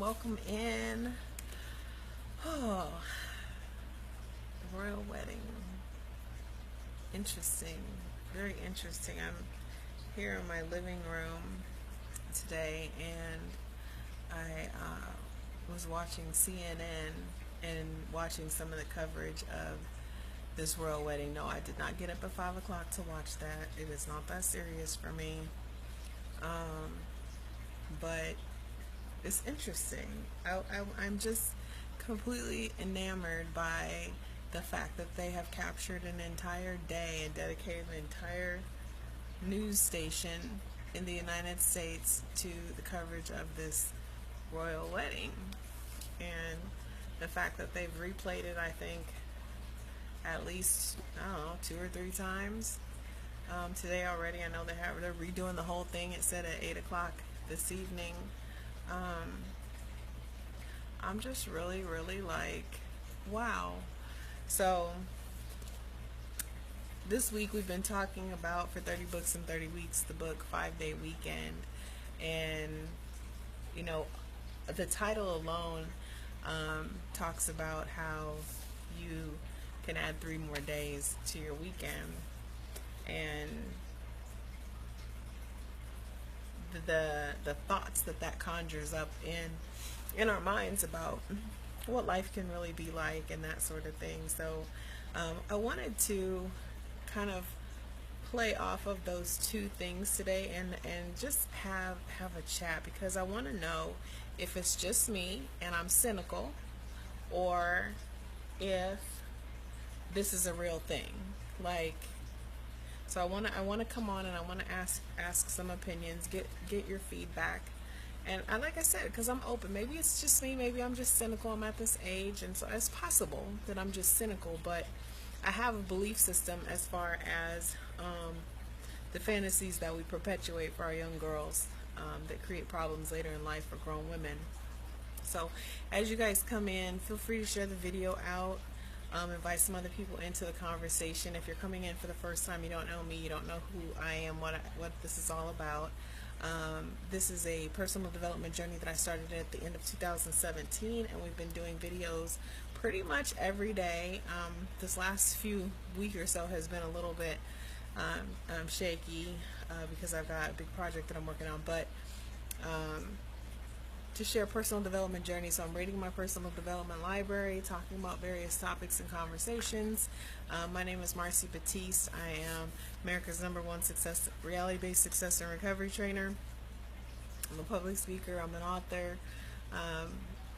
welcome in. Oh, royal wedding. Interesting. Very interesting. I'm here in my living room today, and I was watching CNN and watching some of the coverage of this royal wedding. No, I did not get up at 5 o'clock to watch that. It is not that serious for me. But it's interesting. I'm just completely enamored by the fact that they have captured an entire day and dedicated an entire news station in the United States to the coverage of this royal wedding. And the fact that they've replayed it, I think, at least, I don't know, 2 or 3 times today already. I know they're redoing the whole thing. It said at 8 o'clock this evening. I'm just really, really like, wow. So this week we've been talking about, for 30 Books in 30 Weeks, the book 5-Day Weekend. And, you know, the title alone talks about how you can add 3 more days to your weekend. And the thoughts that conjures up in our minds about what life can really be like and that sort of thing. So I wanted to kind of play off of those 2 things today and just have a chat, because I want to know if it's just me and I'm cynical, or if this is a real thing. Like, so I want to come on and I want to ask some opinions, get your feedback. And like I said, because I'm open. Maybe it's just me. Maybe I'm just cynical. I'm at this age, and so it's possible that I'm just cynical. But I have a belief system as far as the fantasies that we perpetuate for our young girls that create problems later in life for grown women. So as you guys come in, feel free to share the video out. Invite some other people into the conversation. If you're coming in for the first time, you don't know me, you don't know who I am, what this is all about. This is a personal development journey that I started at the end of 2017, and we've been doing videos pretty much every day. This last week or so has been a little bit shaky because I've got a big project that I'm working on, but to share personal development journey. So I'm rating my personal development library, talking about various topics and conversations. My name is Marcy Batiste. I am America's #1 reality-based success and recovery trainer. I'm a public speaker. I'm an author.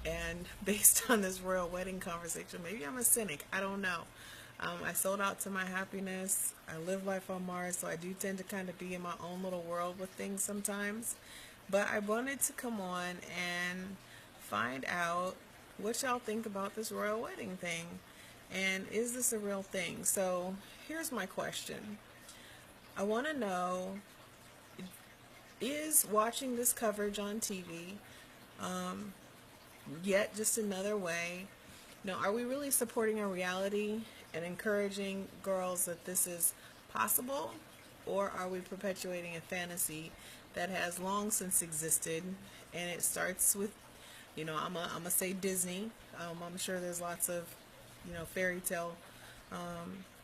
And based on this royal wedding conversation, maybe I'm a cynic. I don't know. I sold out to my happiness. I live life on Mars, so I do tend to kind of be in my own little world with things sometimes. But I wanted to come on and find out what y'all think about this royal wedding thing. And is this a real thing? So here's my question. I want to know, is watching this coverage on TV yet just another way? You know, are we really supporting a reality and encouraging girls that this is possible? Or are we perpetuating a fantasy that has long since existed? And it starts with, you know, I'm gonna say Disney. I'm sure there's lots of, you know, fairy tale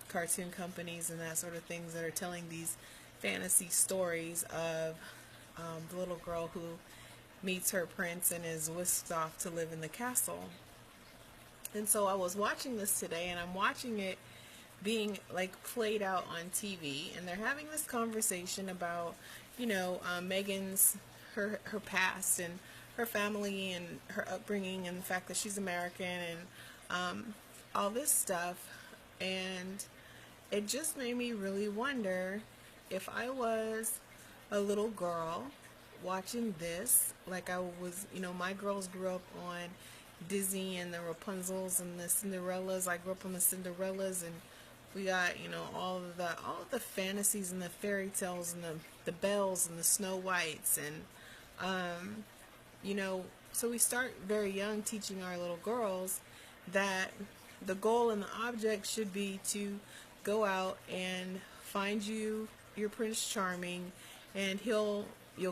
cartoon companies and that sort of things that are telling these fantasy stories of the little girl who meets her prince and is whisked off to live in the castle. And so I was watching this today, and I'm watching it being like played out on TV, and they're having this conversation about, you know, Megan's her past and her family and her upbringing and the fact that she's American and all this stuff. And it just made me really wonder, if I was a little girl watching this, like I was, you know, my girls grew up on Disney and the Rapunzels and the Cinderellas. I grew up on the Cinderellas, and we got, you know, all of the fantasies and the fairy tales and the Bells and the Snow Whites, and you know, so we start very young teaching our little girls that the goal and the object should be to go out and find your Prince Charming, and you'll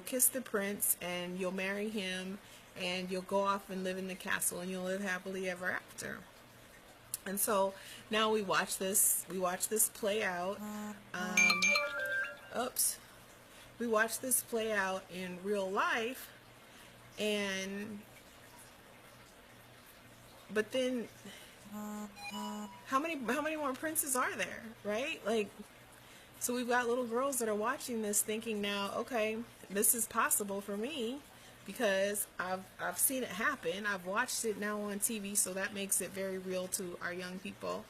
kiss the prince and you'll marry him, and you'll go off and live in the castle and you'll live happily ever after. And so now we watch this play out. Oops. We watch this play out in real life, and but then how many more princes are there, right? Like, so we've got little girls that are watching this thinking now, okay, this is possible for me because I've seen it happen. I've watched it now on TV, so that makes it very real to our young people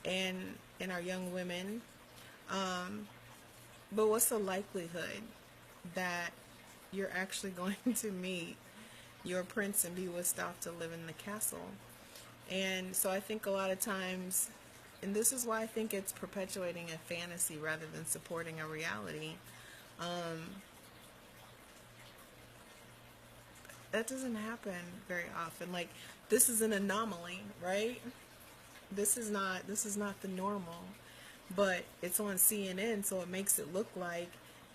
and our young women. But what's the likelihood that you're actually going to meet your prince and be whisked off to live in the castle? And so I think a lot of times, and this is why I think it's perpetuating a fantasy rather than supporting a reality. That doesn't happen very often. Like, this is an anomaly, right? This is not the normal, but it's on CNN, so it makes it look like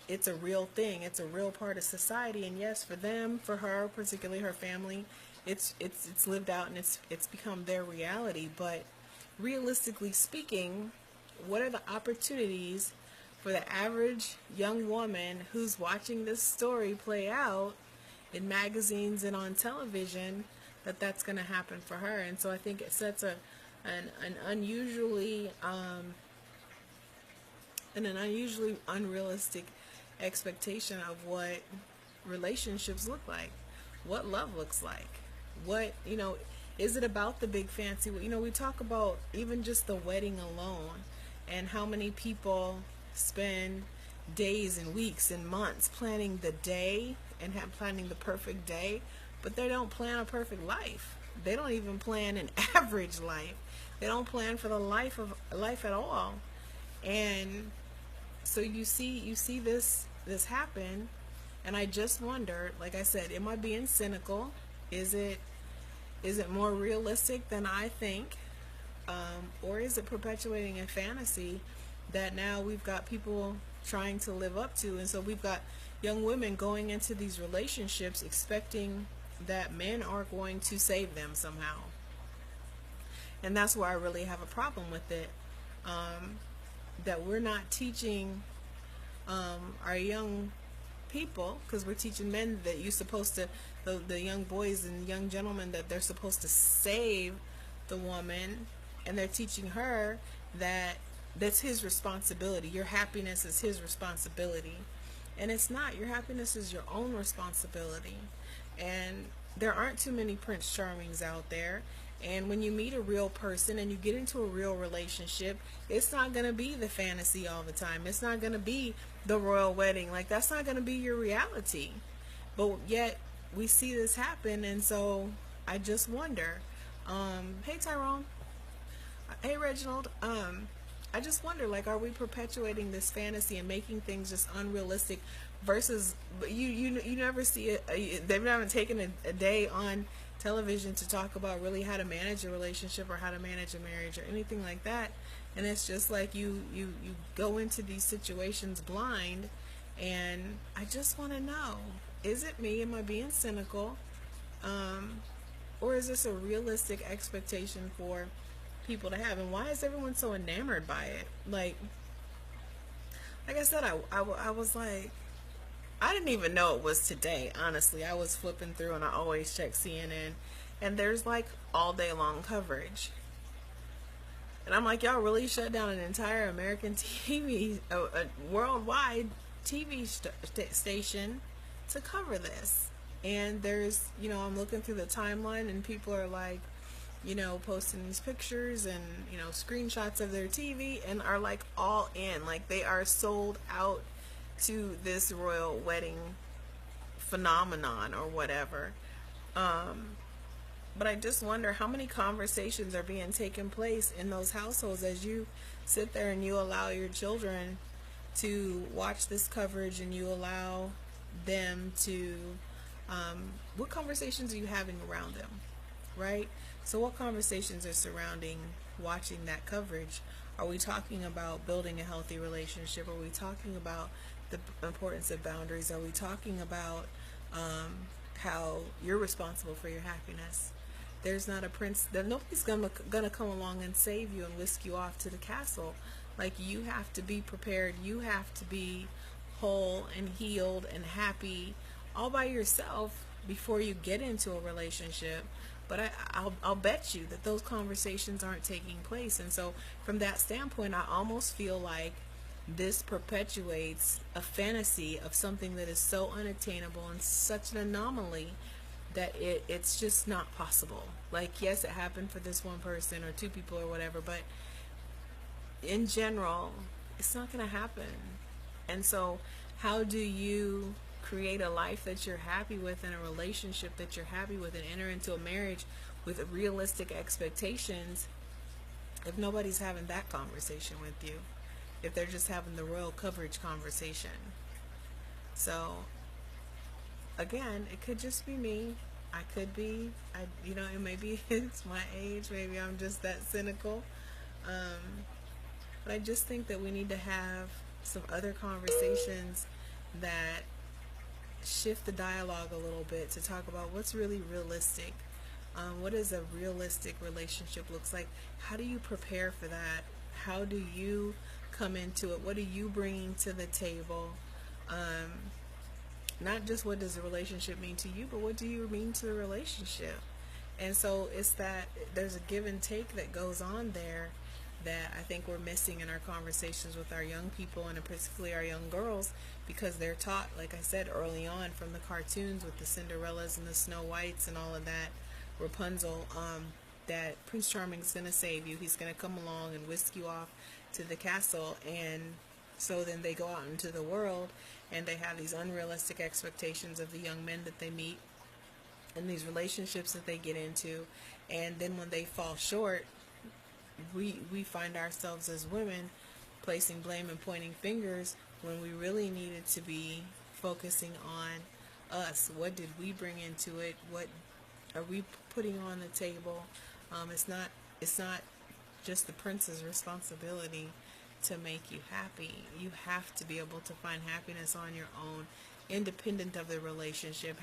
it's a real thing. It's a real part of society. And yes, for them, for her, particularly her family, it's lived out and it's become their reality. But realistically speaking, what are the opportunities for the average young woman who's watching this story play out in magazines and on television, that's going to happen for her? And so I think it sets an unusually unrealistic expectation of what relationships look like, what love looks like, what, is it about the big fancy? We talk about even just the wedding alone and how many people spend days and weeks and months planning the day and planning the perfect day, but they don't plan a perfect life. They don't even plan an average life. They don't plan for the life at all. And so you see this happen, and I just wonder, like I said, am I being cynical? Is it more realistic than I think? Or is it perpetuating a fantasy that now we've got people trying to live up to? And so we've got young women going into these relationships expecting that men are going to save them somehow. And that's where I really have a problem with it. That we're not teaching our young people, because we're teaching men that you're supposed to, the young boys and young gentlemen, that they're supposed to save the woman, and they're teaching her that that's his responsibility. Your happiness is his responsibility. And it's not. Your happiness is your own responsibility. And there aren't too many Prince Charmings out there. And when you meet a real person and you get into a real relationship, it's not going to be the fantasy all the time. It's not going to be the royal wedding. Like, that's not going to be your reality. But yet we see this happen, and so I just wonder. Hey Tyrone. Hey Reginald. I just wonder, like, are we perpetuating this fantasy and making things just unrealistic versus you never see it. They've never taken a day on television to talk about really how to manage a relationship or how to manage a marriage or anything like that. And it's just like you go into these situations blind, and I just want to know, is it me? Am I being cynical? Or is this a realistic expectation for people to have? And why is everyone so enamored by it? Like I said, I was like, I didn't even know it was today, honestly. I was flipping through, and I always check CNN, and there's like all day long coverage. And I'm like, y'all really shut down an entire American TV, a worldwide TV station to cover this. And there's, I'm looking through the timeline, and people are like, posting these pictures and, screenshots of their TV, and are like all in. Like, they are sold out to this royal wedding phenomenon or whatever. But I just wonder how many conversations are being taken place in those households as you sit there and you allow your children to watch this coverage, and you allow them to, what conversations are you having around them, right? So what conversations are surrounding watching that coverage? Are we talking about building a healthy relationship? Are we talking about the importance of boundaries? Are we talking about how you're responsible for your happiness. There's not a prince that nobody's gonna come along and save you and whisk you off to the castle. Like, you have to be prepared. You have to be whole and healed and happy all by yourself before you get into a relationship. But I'll bet you that those conversations aren't taking place. And so from that standpoint, I almost feel like this perpetuates a fantasy of something that is so unattainable and such an anomaly that it's just not possible. Like, yes, it happened for this one person or two people or whatever, but in general, it's not going to happen. And so how do you create a life that you're happy with and a relationship that you're happy with and enter into a marriage with realistic expectations if nobody's having that conversation with you, if they're just having the royal coverage conversation? So again, it could just be me. I could be, it maybe it's my age, maybe I'm just that cynical. But I just think that we need to have some other conversations that shift the dialogue a little bit to talk about what's really realistic. What does a realistic relationship looks like? How do you prepare for that? How do you come into it? What are you bringing to the table? Not just what does a relationship mean to you, but what do you mean to the relationship? And so it's that there's a give and take that goes on there that I think we're missing in our conversations with our young people, and particularly our young girls, because they're taught, like I said early on, from the cartoons with the Cinderellas and the Snow Whites and all of that, Rapunzel, that Prince Charming is going to save you. He's going to come along and whisk you off to the castle. And so then they go out into the world and they have these unrealistic expectations of the young men that they meet and these relationships that they get into. And then when they fall short, we find ourselves as women placing blame and pointing fingers when we really needed to be focusing on us. What did we bring into it? What are we putting on the table? It's not just the prince's responsibility to make you happy. You have to be able to find happiness on your own, independent of the relationship.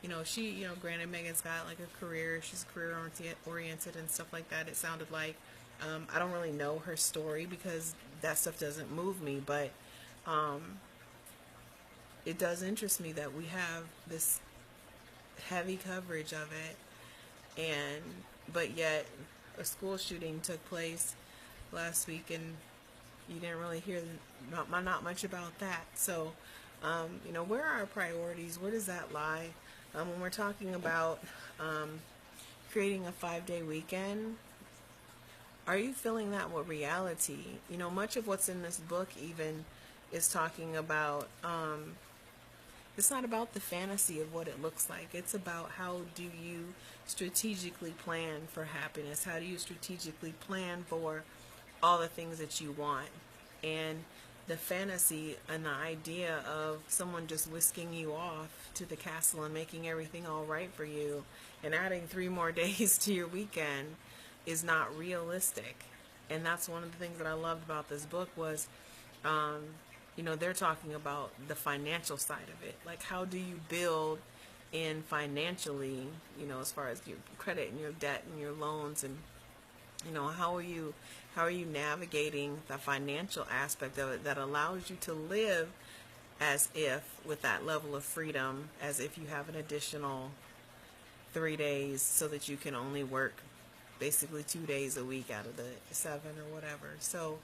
Granted, Megan's got like a career. She's career oriented and stuff like that. It sounded like. I don't really know her story because that stuff doesn't move me, but it does interest me that we have this heavy coverage of it, but yet a school shooting took place last week, and you didn't really hear not much about that. So, where are our priorities? Where does that lie? When we're talking about creating a 5-day weekend, are you filling that with reality? Much of what's in this book even is talking about, it's not about the fantasy of what it looks like. It's about how do you strategically plan for happiness? How do you strategically plan for all the things that you want? And the fantasy and the idea of someone just whisking you off to the castle and making everything all right for you and adding 3 more days to your weekend is not realistic. And that's one of the things that I loved about this book was, they're talking about the financial side of it. Like, how do you build in financially, as far as your credit and your debt and your loans, and, how are you navigating the financial aspect of it that allows you to live as if with that level of freedom, as if you have an additional 3 days so that you can only work basically 2 days a week out of the 7 or whatever. So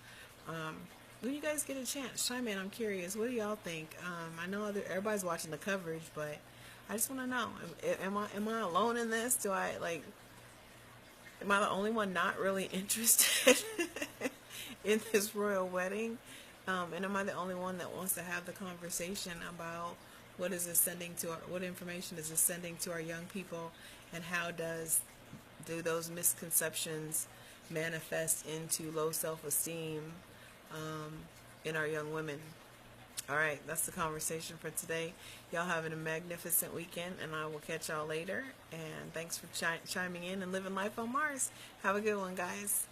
when you guys get a chance, chime in. I'm curious, what do y'all think? I know everybody's watching the coverage, but I just want to know, am I alone in this? Am I the only one not really interested in this royal wedding? And am I the only one that wants to have the conversation about what information is it sending to our young people, and how do those misconceptions manifest into low self-esteem in our young women? All right, that's the conversation for today. Y'all having a magnificent weekend, and I will catch y'all later. And thanks for chiming in and living life on Mars. Have a good one, guys.